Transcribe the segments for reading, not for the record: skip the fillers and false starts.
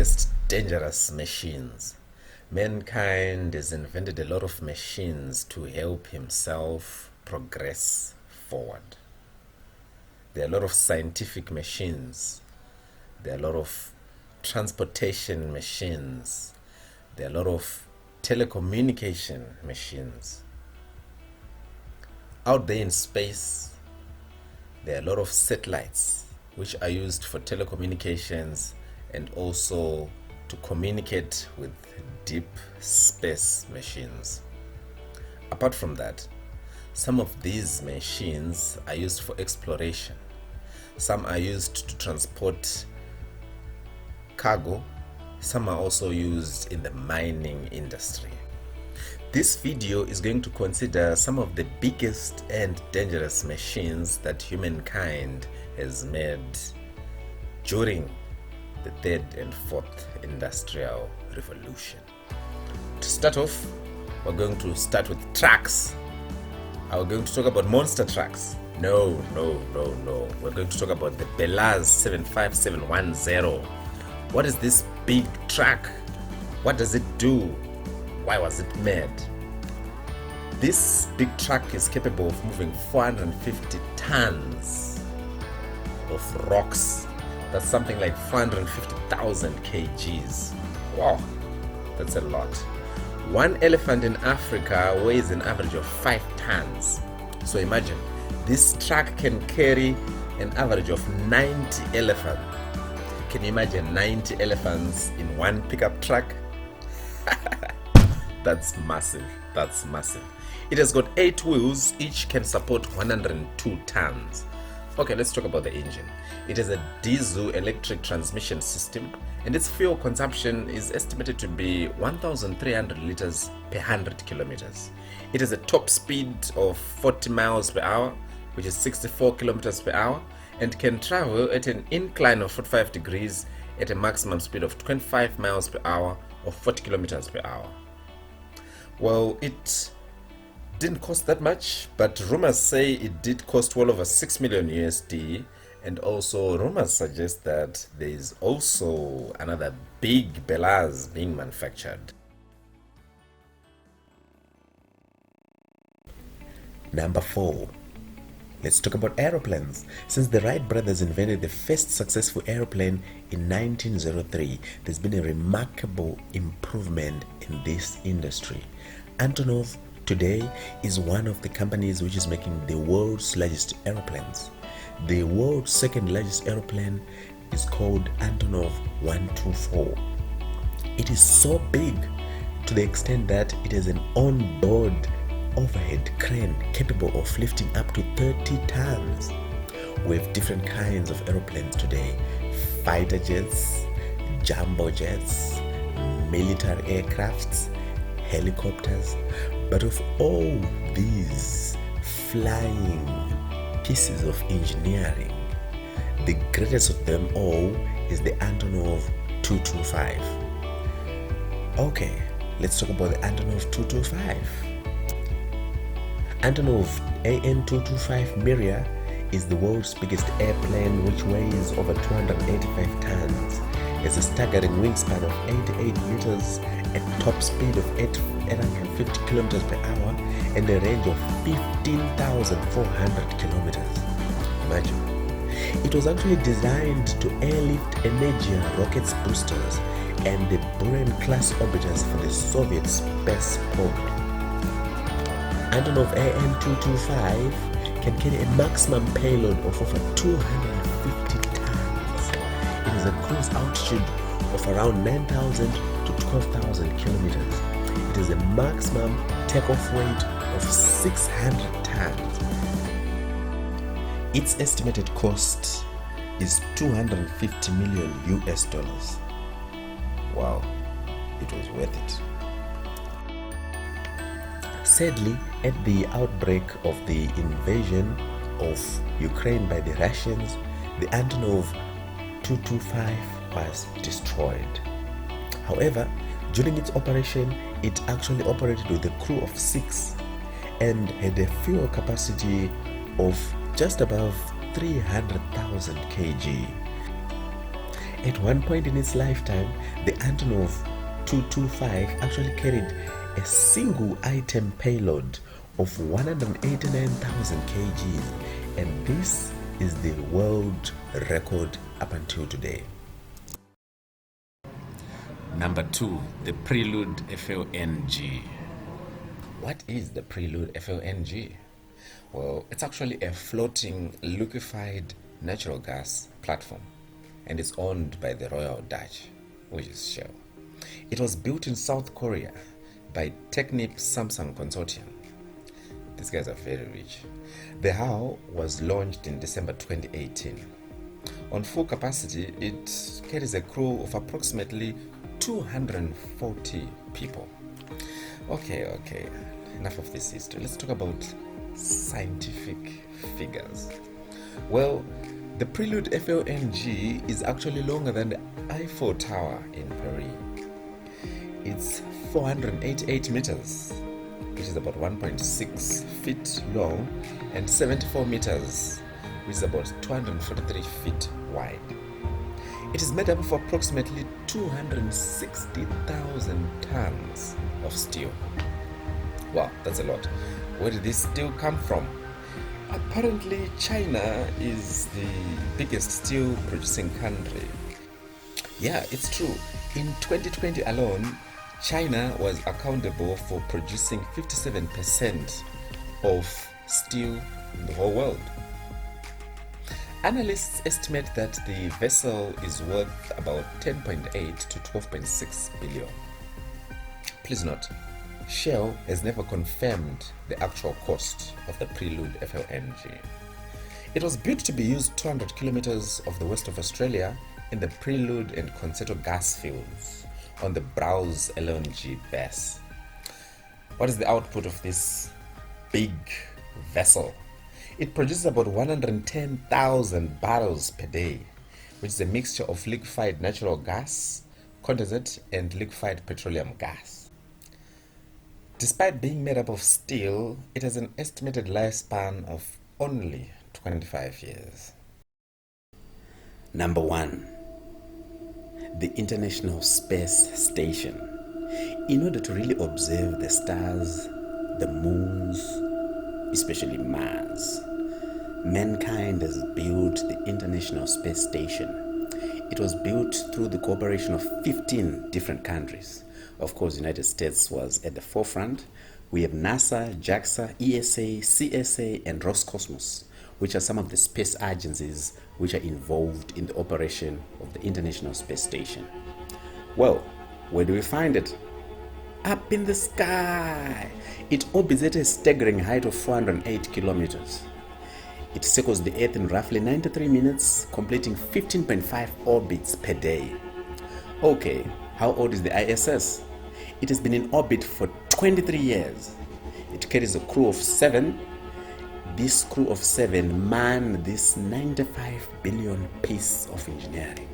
biggest dangerous machines. Mankind has invented a lot of machines to help himself progress forward. There are a lot of scientific machines. There are a lot of transportation machines. There are a lot of telecommunication machines. Out there in space, there are a lot of satellites which are used for telecommunications and also to communicate with deep space machines. Apart from that, some of these machines are used for exploration. Some are used to transport cargo. Some are also used in the mining industry. This video is going to consider some of the biggest and dangerous machines that humankind has made during the third and fourth industrial revolution. To start off, we're going to start with trucks. Are we going to talk about monster trucks? No. We're going to talk about the Belaz 75710. What is this big truck? What does it do? Why was it made? This big truck is capable of moving 450 tons of rocks. That's something like 450,000 kgs. Wow, that's a lot. One elephant in Africa weighs an average of 5 tons. So imagine, this truck can carry an average of 90 elephants. Can you imagine 90 elephants in one pickup truck? That's massive. It has got 8 wheels, each can support 102 tons. Okay, let's talk about the engine. It has a diesel electric transmission system, and its fuel consumption is estimated to be 1,300 liters per 100 kilometers. It has a top speed of 40 miles per hour, which is 64 kilometers per hour, and can travel at an incline of 45 degrees at a maximum speed of 25 miles per hour or 40 kilometers per hour. Well, it didn't cost that much, but rumors say it did cost well over 6 million USD, and also rumors suggest that there is also another big Belaz being manufactured. Number 4. Let's talk about aeroplanes. Since the Wright brothers invented the first successful aeroplane in 1903, there's been a remarkable improvement in this industry. Antonov today is one of the companies which is making the world's largest aeroplanes. The world's second largest aeroplane is called Antonov 124. It is so big to the extent that it has an on-board overhead crane capable of lifting up to 30 tons. We have different kinds of aeroplanes today: fighter jets, jumbo jets, military aircrafts, helicopters. But of all these flying pieces of engineering, the greatest of them all is the Antonov 225. Okay, let's talk about the Antonov 225. Antonov AN225 Miria is the world's biggest airplane, which weighs over 285 tons. It's a staggering wingspan of 88 meters, a top speed of 850 kilometers per hour, and a range of 15,400 kilometers. Imagine. It was actually designed to airlift Energia rockets boosters and the Buran-class orbiters for the Soviet space program. Antonov AN225 can carry a maximum payload of over 250 tons. It has a cruise altitude of around 9,000 to 12,000 kilometers. It has a maximum takeoff weight of 600 tons. Its estimated cost is 250 million US dollars. Wow, it was worth it. Sadly, at the outbreak of the invasion of Ukraine by the Russians, the Antonov 225 was destroyed. However, during its operation, it actually operated with a crew of 6 and had a fuel capacity of just above 300,000 kg. At one point in its lifetime, the Antonov 225 actually carried a single item payload of 189,000 kgs, and this is the world record up until today. Number 2, the Prelude FLNG. What is the Prelude FLNG? Well, it's actually a floating liquefied natural gas platform, and it's owned by the Royal Dutch, which is Shell. It was built in South Korea by Technip Samsung Consortium. These guys are very rich. The hull was launched in December 2018. On full capacity, it carries a crew of approximately 240 people. Okay, enough of this history. Let's talk about scientific figures. Well, the Prelude FLNG is actually longer than the Eiffel Tower in Paris. It's 488 meters, which is about 1.6 feet long, and 74 meters, which is about 243 feet wide. It is made up of approximately 260,000 tons of steel. Wow, that's a lot. Where did this steel come from? Apparently, China is the biggest steel producing country. Yeah, it's true. In 2020 alone, China was accountable for producing 57% of steel in the whole world. Analysts estimate that the vessel is worth about 10.8 to 12.6 billion. Please note, Shell has never confirmed the actual cost of the Prelude FLNG. It was built to be used 200 kilometers off the west of Australia in the Prelude and Concerto gas fields on the Browse LNG base. What is the output of this big vessel? It produces about 110,000 barrels per day, which is a mixture of liquefied natural gas, condensate, and liquefied petroleum gas. Despite being made up of steel, it has an estimated lifespan of only 25 years. Number 1. The International Space Station. In order to really observe the stars, the moons, especially Mars, mankind has built the International Space Station. It was built through the cooperation of 15 different countries. Of course, the United States was at the forefront. We have NASA, JAXA, ESA, CSA, and Roscosmos, which are some of the space agencies which are involved in the operation of the International Space Station. Well, where do we find it? Up in the sky. It orbits at a staggering height of 408 kilometers. It circles the Earth in roughly 93 minutes, completing 15.5 orbits per day. Okay, how old is the ISS? It has been in orbit for 23 years. It carries a crew of 7. This crew of 7 man this 95 billion piece of engineering.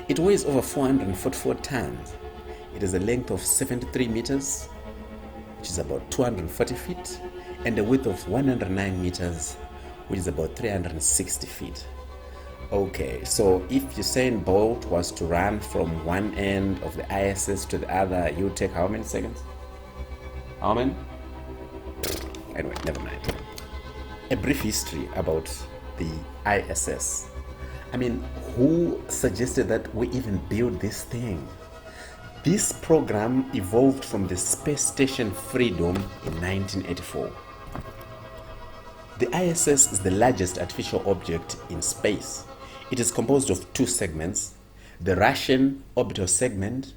It weighs over 444 tons. It has a length of 73 meters, which is about 240 feet, and a width of 109 meters, which is about 360 feet. Okay, so if Usain Bolt was to run from one end of the ISS to the other, you would take how many seconds? How many? Anyway, never mind. A brief history about the ISS. I mean, who suggested that we even build this thing? This program evolved from the Space Station Freedom in 1984. The ISS is the largest artificial object in space. It is composed of 2 segments. The Russian orbital segment,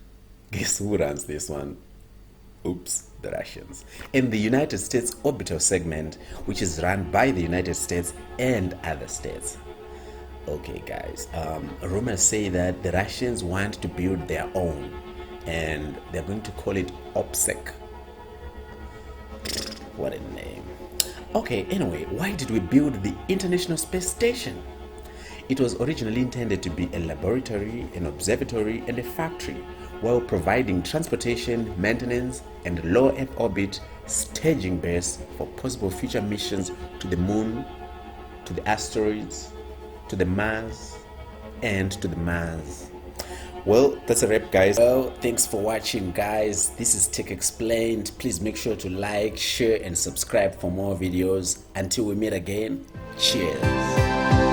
guess who runs this one? Oops, the Russians. And the United States orbital segment, which is run by the United States and other states. Okay guys, rumors say that the Russians want to build their own, and they're going to call it OPSEC. What a name. Okay, anyway, why did we build the International Space Station? It was originally intended to be a laboratory, an observatory, and a factory, while providing transportation, maintenance, and low Earth orbit staging base for possible future missions to the Moon, to the asteroids, to the Mars, and to the Mars. Well, that's a wrap, guys. Well, thanks for watching, guys. This is Tech Explained. Please make sure to like, share, and subscribe for more videos. Until we meet again, cheers.